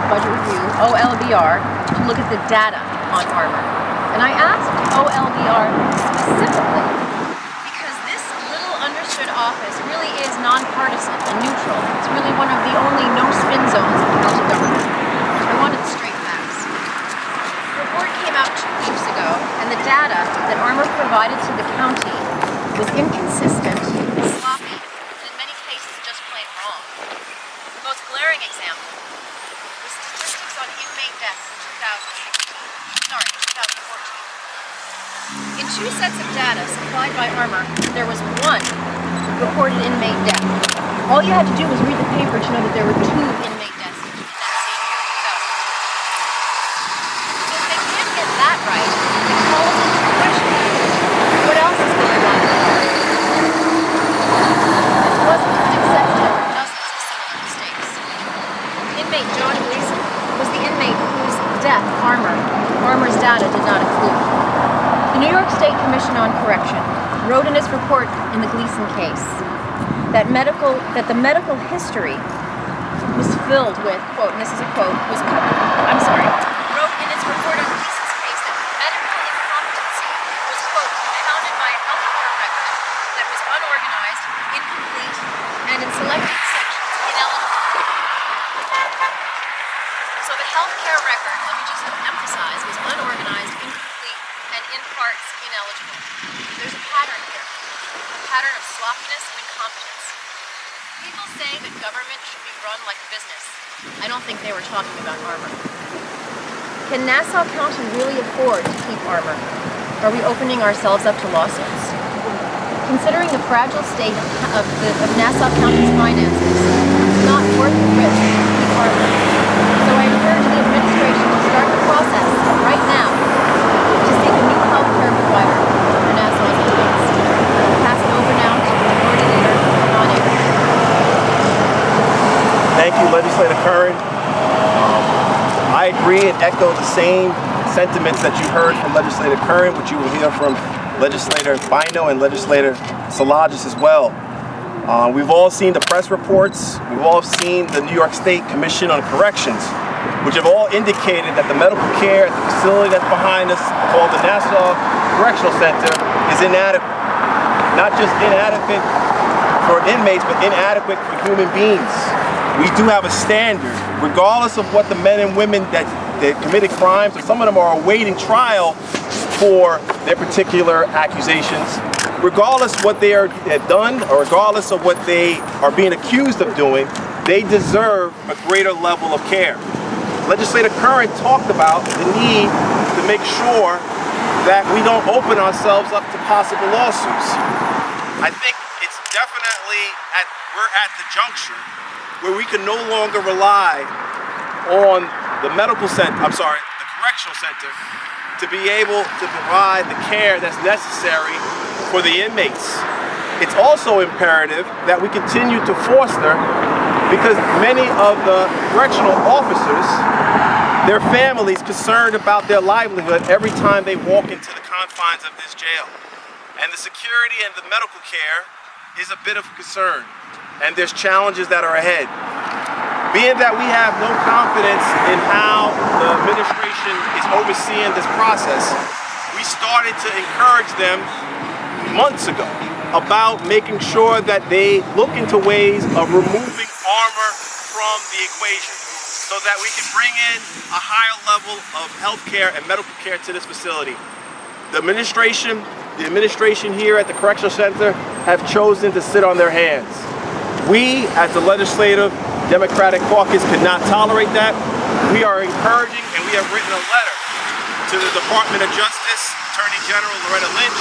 Budget Review, OLBR, to look at the data on armor. And I asked OLBR specifically because this little understood office really is nonpartisan and neutral. It's really one of the only no-spin zones in county government. So I wanted straight facts. The report came out 2 weeks ago, and the data that armor provided to the county was inconsistent, sloppy, and in many cases just plain wrong. The most glaring example was statistics on inmate deaths in 2014. In 2 sets of data supplied by armor, there was 1 reported inmate death. All you had to do was read the paper to know that there were 2 inmate deaths in that same year, 2014. So if they can't get that right, it calls into question what else is going on. This wasn't an exception for dozens of similar mistakes. Inmate John Gleason was the inmate whose death armor's data did not include. The New York State Commission on Correction wrote in its report in the Gleason case that the medical history was filled with, quote, and this is a quote, wrote in its report on Gleason's case that medical incompetency was, quote, compounded by a healthcare record that was unorganized, incomplete, and in selected sections ineligible. So the healthcare record, let me just emphasize, was unorganized, incomplete, and in parts ineligible. There's a pattern here, a pattern of sloppiness and incompetence. People say that government should be run like a business. I don't think they were talking about armor. Can Nassau County really afford to keep armor? Are we opening ourselves up to lawsuits? Considering the fragile state of Nassau County's finances, it's not worth the risk to keep armor. So I encourage the administration to start the process right now to seek a new health care provider for Nassau's inmates. I'll pass it over now to Minority Leader Ron Avery. Thank you, Legislator Curran. I agree and echo the same sentiments that you heard from Legislator Curran, which you will hear from Legislator Bino and Legislator Salagis as well. We've all seen the press reports. We've all seen the New York State Commission on Corrections, which have all indicated that the medical care at the facility that's behind us, called the Nassau Correctional Center, is inadequate. Not just inadequate for inmates, but inadequate for human beings. We do have a standard, regardless of what the men and women that committed crimes, or some of them are awaiting trial for their particular accusations. Regardless what they have done, or regardless of what they are being accused of doing, they deserve a greater level of care. Legislator Curran talked about the need to make sure that we don't open ourselves up to possible lawsuits. I think it's definitely we're at the juncture where we can no longer rely on the the correctional center to be able to provide the care that's necessary for the inmates. It's also imperative that we continue to foster, because many of the correctional officers, their families concerned about their livelihood every time they walk into the confines of this jail. And the security and the medical care is a bit of concern, and there's challenges that are ahead. Being that we have no confidence in how the administration is overseeing this process, we started to encourage them months ago about making sure that they look into ways of removing armor from the equation so that we can bring in a higher level of health care and medical care to this facility. The administration here at the Correctional Center have chosen to sit on their hands. We, as the Legislative Democratic Caucus, cannot tolerate that. We are encouraging, and we have written a letter to the Department of Justice, Attorney General Loretta Lynch,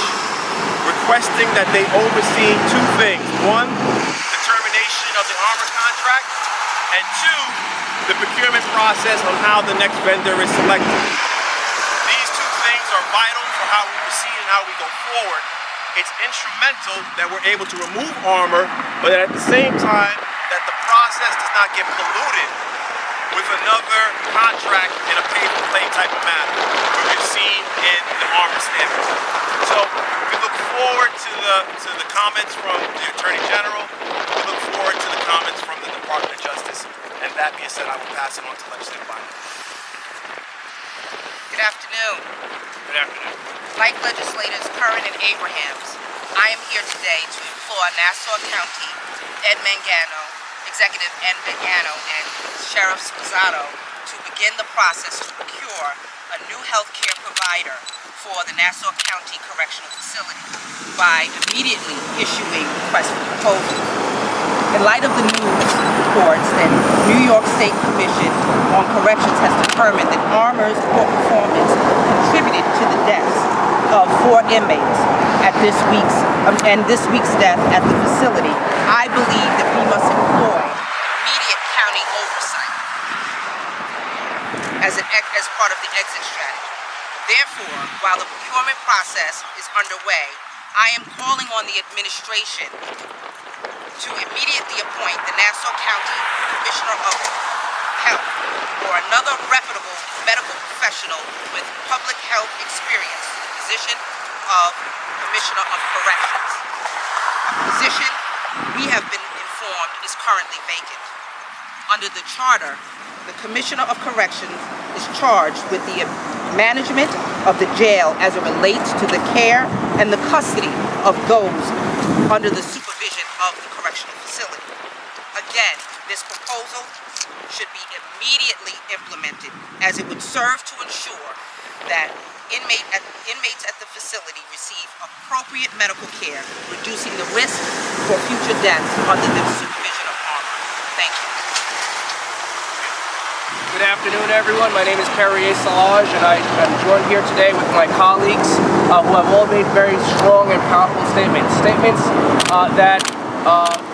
requesting that they oversee 2 things. 1, the termination of the armor contract, and 2, the procurement process on how the next vendor is selected. These 2 things are vital for how we proceed and how we go forward. It's instrumental that we're able to remove armor, but at the same time, that the process does not get polluted with another contract in a pay-for-play type of manner, where we've seen in the armor standards. So we look forward to the comments from the Attorney General. We look forward to the comments from the Department of Justice. And that being said, I will pass it on to Legislator Bynum. Good afternoon. Good afternoon. Like legislators Curran and Abrahams, I am here today to implore Nassau County, Ed Mangano, Executive Ed Mangano, and Sheriff Sposato to begin the process to procure a new health care provider for the Nassau County Correctional Facility by immediately issuing requests for proposals. In light of the news reports that New York State Commission on Corrections has determined that Armor's poor performance contributed to the deaths of 4 inmates at this week's death at the facility, I believe that we must employ immediate county oversight as part of the exit strategy. Therefore, while the procurement process is underway, I am calling on the administration to immediately appoint the Nassau County Commissioner of Health or another reputable medical professional with public health experience to the position of Commissioner of Corrections. A position we have been informed is currently vacant. Under the charter, the Commissioner of Corrections is charged with the management of the jail as it relates to the care and the custody of those under the supervision of the correctional facility. Again, this proposal should be immediately implemented as it would serve to ensure that inmates at the facility receive appropriate medical care, reducing the risk for future deaths under the supervision of Armor. Thank you. Good afternoon, everyone. My name is Carrier Salage, and I am joined here today with my colleagues who have all made very strong and powerful statements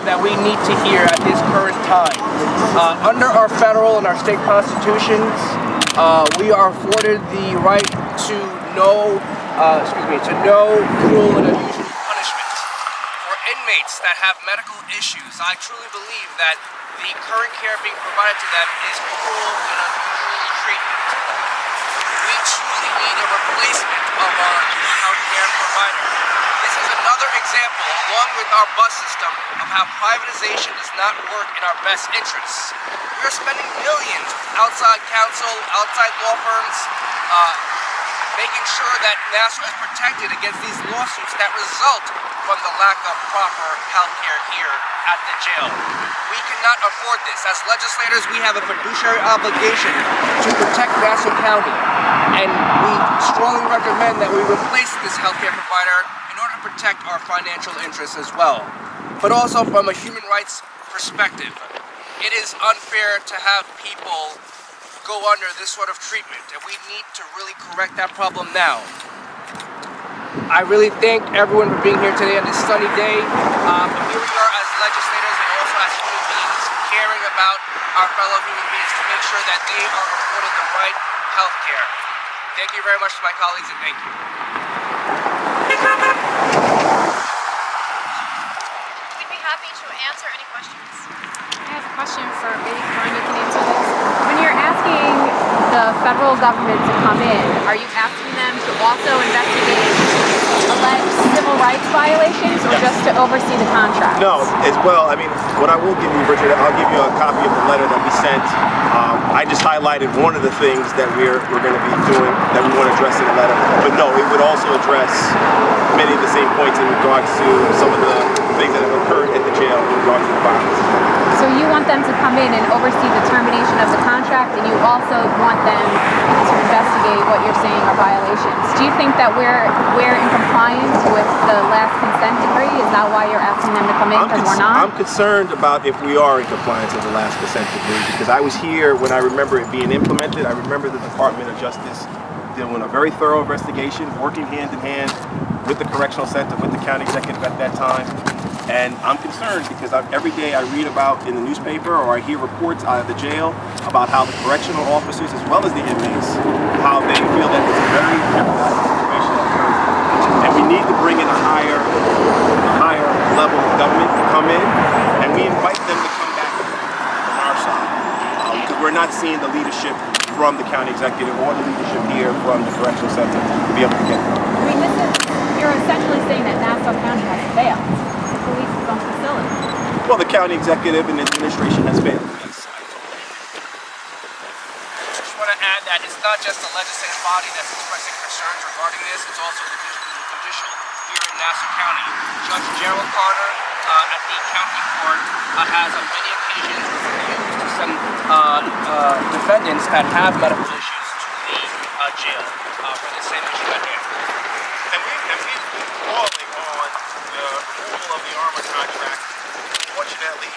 that we need to hear at this current time. Under our federal and our state constitutions, we are afforded the right to no cruel and unusual punishment. For inmates that have medical issues, I truly believe that the current care being provided to them is cruel and unusual treatment. We truly need a replacement of our healthcare provider. This is another example, along with our bus system, of how privatization does not work in our best interests. We are spending millions outside counsel, outside law firms, making sure that Nassau is protected against these lawsuits that result from the lack of proper health care here at the jail. We cannot afford this. As legislators, we have a fiduciary obligation to protect Nassau County, and we strongly recommend that we replace this healthcare provider in order to protect our financial interests as well. But also from a human rights perspective, it is unfair to have people go under this sort of treatment, and we need to really correct that problem now. I really thank everyone for being here today on this sunny day. Here we are as legislators and also as human beings, caring about our fellow human beings to make sure that they are afforded the right health care. Thank you very much to my colleagues, and thank you. We'd be happy to answer any questions. I have a question for maybe Karen, you can answer this. When you're asking the federal government to come in, are you asking them to also investigate alleged civil rights violations or just to oversee the contract? No, as well. I mean, what I will give you, Richard, I'll give you a copy of the letter that we sent. I just highlighted one of the things that we're going to be doing that we want to address in the letter. But no, it would also address many of the same points in regards to some of the things that have occurred at the jail in regards to the violence. So you want them to come in and oversee the termination of the contract, and you also want them to investigate what you're saying are violations. Do you think that we're in compliance with the last consent decree? Is that why you're asking them to come in, because we're not? I'm concerned about if we are in compliance with the last consent decree, because I was here when I remember it being implemented. I remember the Department of Justice doing a very thorough investigation, working hand in hand with the Correctional Center, with the county executive at that time. And I'm concerned because every day I read about in the newspaper or I hear reports out of the jail about how the correctional officers as well as the inmates, how they feel that it's a very jeopardized situation at present. And we need to bring in a higher level of government to come in, and we invite them to come back on our side. Because we're not seeing the leadership from the county executive or the leadership here from the correctional center to be able to get them. I mean, you're essentially saying that Nassau County has failed to police its own facility. Well, the county executive and the administration has failed. Yes, I just want to add that it's not just the legislative body that's expressing concerns regarding this, it's also the judicial here in Nassau County. Judge Gerald Carter at the county court has on many occasions refused to send defendants that have medical issues to the jail for the same issue at hand. And we've been calling on the removal of the armor contract. Unfortunately,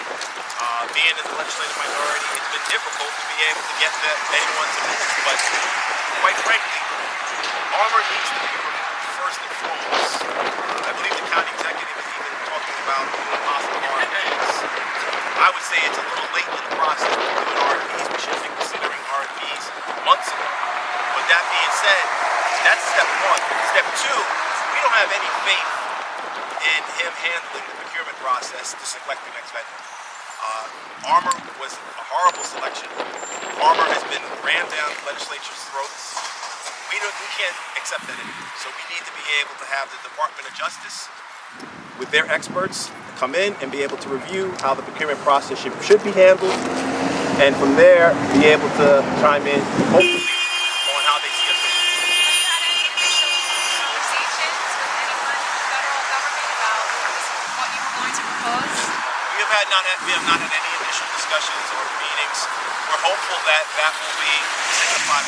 being in the legislative minority, it's been difficult to be able to get anyone to move. But quite frankly, armor needs to be removed first and foremost. I believe the county executive is even talking about doing possible RFPs. I would say it's a little late in the process to be doing RFPs. We should have been considering RFPs months ago. But that being said, that's step one. Step two, we don't have any faith in him handling the procurement process to select the next vendor. Armor was a horrible selection. Armor has been rammed down the legislature's throats. We can't accept that anymore. So we need to be able to have the Department of Justice with their experts come in and be able to review how the procurement process should be handled, and from there be able to chime in, hopefully, on how they see us. Have you had any initial conversations with anyone in the federal government about what you were going to propose? We have not had any initial discussions or meetings. We're hopeful that that will be signified.